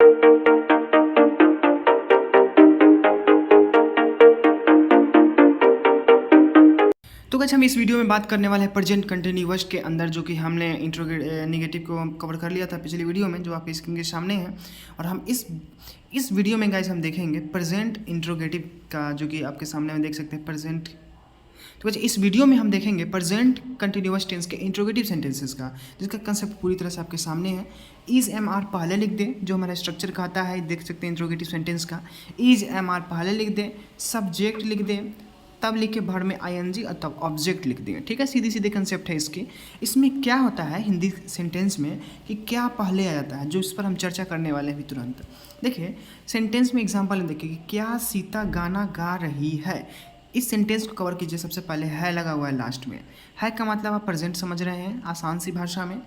तो गाइस हम इस वीडियो में बात करने वाले हैं प्रेजेंट कंटिन्यूअस के अंदर, जो कि हमने नेगेटिव को कवर कर लिया था पिछली वीडियो में, जो आपके स्क्रीन के सामने है। और हम इस वीडियो में गाइस हम देखेंगे प्रेजेंट इंट्रोगेटिव का, जो कि आपके सामने में देख सकते हैं प्रेजेंट। तो वैसे इस वीडियो में हम देखेंगे प्रेजेंट कंटिन्यूअस टेंस के इंट्रोगेटिव सेंटेंसेस का, जिसका कंसेप्ट पूरी तरह से आपके सामने है। इज एम आर पहले लिख दें, जो हमारा स्ट्रक्चर कहता है, देख सकते हैं इंट्रोगेटिव सेंटेंस का। इज एम आर पहले लिख दें, सब्जेक्ट लिख दें, तब लिखे भर में आईएनजी और तब ऑब्जेक्ट लिख देंगे। ठीक है, सीधी सीधे कंसेप्ट है इसकी। इसमें क्या होता है हिंदी सेंटेंस में कि क्या पहले आ जाता है, जो इस पर हम चर्चा करने वाले हैं अभी तुरंत। देखिए सेंटेंस में एग्जांपल देखिए कि क्या सीता गाना गा रही है। इस सेंटेंस को कवर कीजिए। सबसे पहले है लगा हुआ है लास्ट में। है का मतलब आप प्रेजेंट समझ रहे हैं आसान सी भाषा में।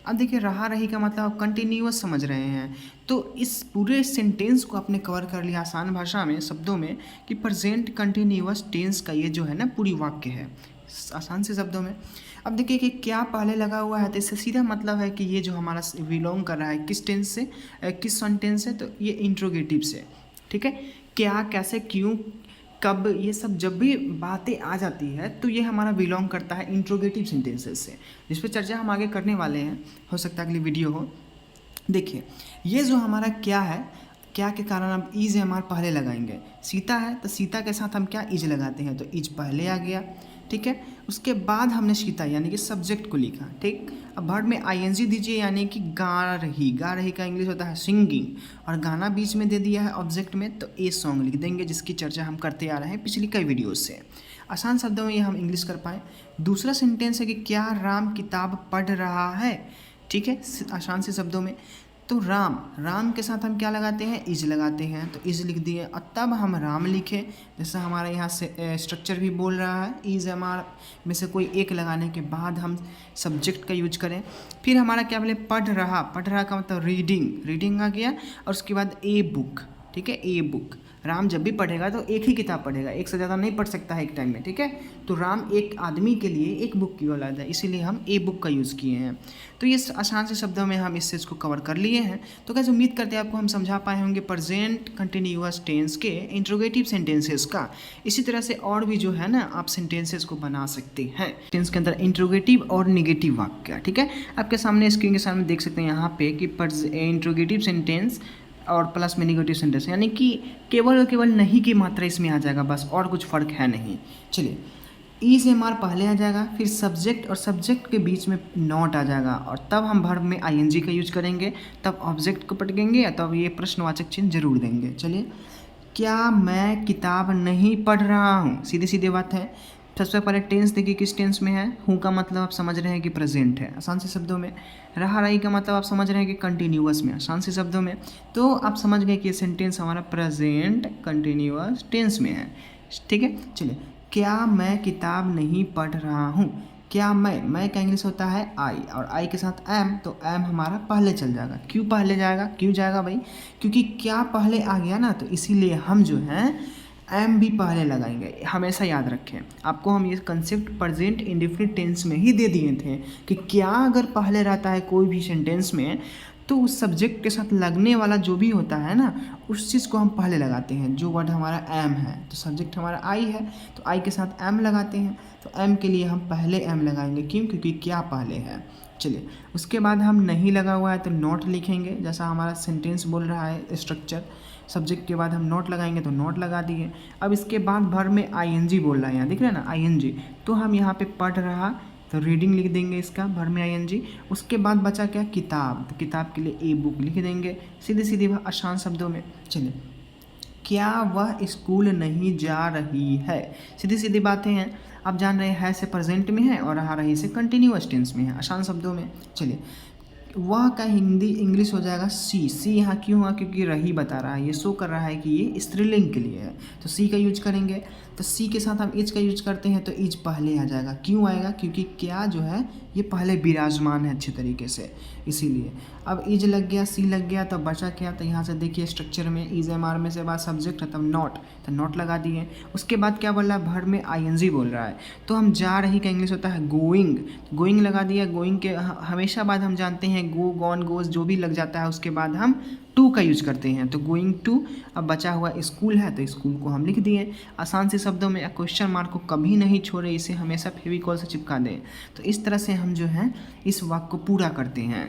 अब देखिए रहा रही का मतलब आप कंटिन्यूअस समझ रहे हैं। तो इस पूरे सेंटेंस को आपने कवर कर लिया आसान भाषा में, शब्दों में, कि प्रेजेंट कंटिन्यूअस टेंस का ये जो है ना पूरी वाक्य है आसान से शब्दों में। अब देखिए कि क्या पहले लगा हुआ है, तो इससे सीधा मतलब है कि ये जो हमारा बिलोंग कर रहा है किस टेंस से, किस सेंटेंस से, तो ये इंट्रोगेटिव से। ठीक है, क्या, कैसे, क्यों, कब, ये सब जब भी बातें आ जाती है तो ये हमारा बिलोंग करता है इंट्रोगेटिव सेंटेंसेस से, जिस पर चर्चा हम आगे करने वाले हैं। हो सकता है अगली वीडियो हो। देखिए ये जो हमारा क्या है, क्या के कारण हम इज एम आर पहले लगाएंगे। सीता है तो सीता के साथ हम क्या इज लगाते हैं, तो इज पहले आ गया। ठीक है, उसके बाद हमने सीता यानी कि सब्जेक्ट को लिखा। ठीक, अब वर्ड में आईएनजी दीजिए, यानी कि गा रही। गा रही का इंग्लिश होता है सिंगिंग, और गाना बीच में दे दिया है ऑब्जेक्ट में, तो ए सॉन्ग लिख देंगे, जिसकी चर्चा हम करते आ रहे हैं पिछली कई वीडियोज से। आसान शब्दों में ये हम इंग्लिश कर पाएँ। दूसरा सेंटेंस है कि क्या राम किताब पढ़ रहा है। ठीक है, आसान से शब्दों में। तो राम के साथ हम क्या लगाते हैं, इज लगाते हैं, तो इज लिख दिए और तब हम राम लिखें। जैसा हमारा यहाँ से स्ट्रक्चर भी बोल रहा है, इज एम आर में से कोई एक लगाने के बाद हम सब्जेक्ट का यूज करें। फिर हमारा क्या बोले, पढ़ रहा का मतलब रीडिंग आ गया, और उसके बाद ए बुक। ठीक है, ए बुक। राम जब भी पढ़ेगा तो एक ही किताब पढ़ेगा, एक से ज़्यादा नहीं पढ़ सकता है एक टाइम में। ठीक है, तो राम एक आदमी के लिए एक बुक की औलाद है, इसीलिए हम ए बुक का यूज़ किए हैं। तो ये आसान से शब्दों में हम इस चीज़ को कवर कर लिए हैं। तो कैसे उम्मीद करते हैं आपको हम समझा पाए होंगे प्रेजेंट कंटिन्यूअस टेंस के इंट्रोगेटिव सेंटेंसेस का। इसी तरह से और भी जो है ना आप सेंटेंसेस को बना सकते हैं टेंस के अंदर इंट्रोगेटिव और निगेटिव वाक्य। ठीक है, आपके सामने स्क्रीन के सामने देख सकते हैं यहाँ पे कि इंट्रोगेटिव सेंटेंस और प्लस में निगेटिव सेंटेंस, यानी कि केवल और केवल नहीं की मात्रा इसमें आ जाएगा, बस, और कुछ फ़र्क है नहीं। चलिए, इज एम आर पहले आ जाएगा, फिर सब्जेक्ट और सब्जेक्ट के बीच में नॉट आ जाएगा, और तब हम वर्ब में आईएनजी का यूज करेंगे, तब ऑब्जेक्ट को पटकेंगे, तब ये प्रश्नवाचक चिन्ह जरूर देंगे। चलिए, क्या मैं किताब नहीं पढ़ रहा हूँ, सीधी सीधी बात है। सबसे पहले टेंस देखिए किस टेंस में है। हूँ का मतलब आप समझ रहे हैं कि प्रेजेंट है, आसान से शब्दों में। रहा रही का मतलब आप समझ रहे हैं कि कंटिन्यूअस में, आसान से शब्दों में। तो आप समझ गए कि ये सेंटेंस हमारा प्रेजेंट कंटिन्यूअस टेंस में है। ठीक है, चलिए, क्या मैं किताब नहीं पढ़ रहा हूँ। क्या मैं का इंग्लिश होता है आई, और आई के साथ एम, तो एम हमारा पहले चल जाएगा। क्यों पहले जाएगा, क्यों जाएगा भाई, क्योंकि क्या पहले आ गया ना, तो इसीलिए हम जो हैं एम भी पहले लगाएंगे। हमेशा याद रखें, आपको हम ये कंसेप्ट प्रेजेंट इंडेफिनिट टेंस में ही दे दिए थे कि क्या अगर पहले रहता है कोई भी सेंटेंस में, तो उस सब्जेक्ट के साथ लगने वाला जो भी होता है ना, उस चीज़ को हम पहले लगाते हैं। जो वर्ड हमारा एम है, तो सब्जेक्ट हमारा आई है, तो आई के साथ एम लगाते हैं, तो एम के लिए हम पहले एम लगाएंगे। क्यों, क्योंकि क्या पहले है। चलिए, उसके बाद हम नहीं लगा हुआ है तो नॉट लिखेंगे, जैसा हमारा सेंटेंस बोल रहा है स्ट्रक्चर। सब्जेक्ट के बाद हम नॉट लगाएंगे, तो नॉट लगा दिए। अब इसके बाद वर्ब में आईएनजी बोल रहा है, यहाँ दिख रहा है ना आईएनजी, तो हम यहाँ पे पढ़ रहा, तो रीडिंग लिख देंगे इसका, वर्ब में आईएनजी। उसके बाद बचा क्या, किताब, तो किताब के लिए ए बुक लिख देंगे, सीधे सीधे आसान शब्दों में। चलिए, क्या वह स्कूल नहीं जा रही है, सीधी सीधी बातें हैं। आप जान रहे हैं से प्रेजेंट में है और रहा रही से कंटिन्यूअस टेंस में है, आसान शब्दों में। चलिए, वह का हिंदी इंग्लिश हो जाएगा सी यहाँ क्यों हुआ, क्योंकि रही बता रहा है, ये शो कर रहा है कि ये स्त्रीलिंग के लिए है, तो सी का यूज करेंगे। तो सी के साथ हम इज का यूज करते हैं, तो इज पहले आ जाएगा। क्यों आएगा, क्योंकि क्या जो है ये पहले विराजमान है अच्छे तरीके से, इसीलिए। अब इज लग गया, सी लग गया, तो बचा क्या, तो यहाँ से देखिए स्ट्रक्चर में इज एम आर में से बाद सब्जेक्ट है, तब नॉट, तो नॉट लगा दिए। उसके बाद क्या बोल रहा है, वर्ब में आईएनजी बोल रहा है, तो हम जा रही का इंग्लिश होता है गोइंग लगा दिया। गोइंग के हमेशा बाद हम जानते हैं गो, गॉन, गोज जो भी लग जाता है, उसके बाद हम टू का यूज करते हैं। तो गोइंग टू, अब बचा हुआ स्कूल है तो स्कूल को हम लिख दिए। आसान से शब्दों में क्वेश्चन मार्क को कभी नहीं छोड़े, इसे हमेशा फेविकॉल से चिपका दें। तो इस तरह से हम जो है इस वाक्य को पूरा करते हैं।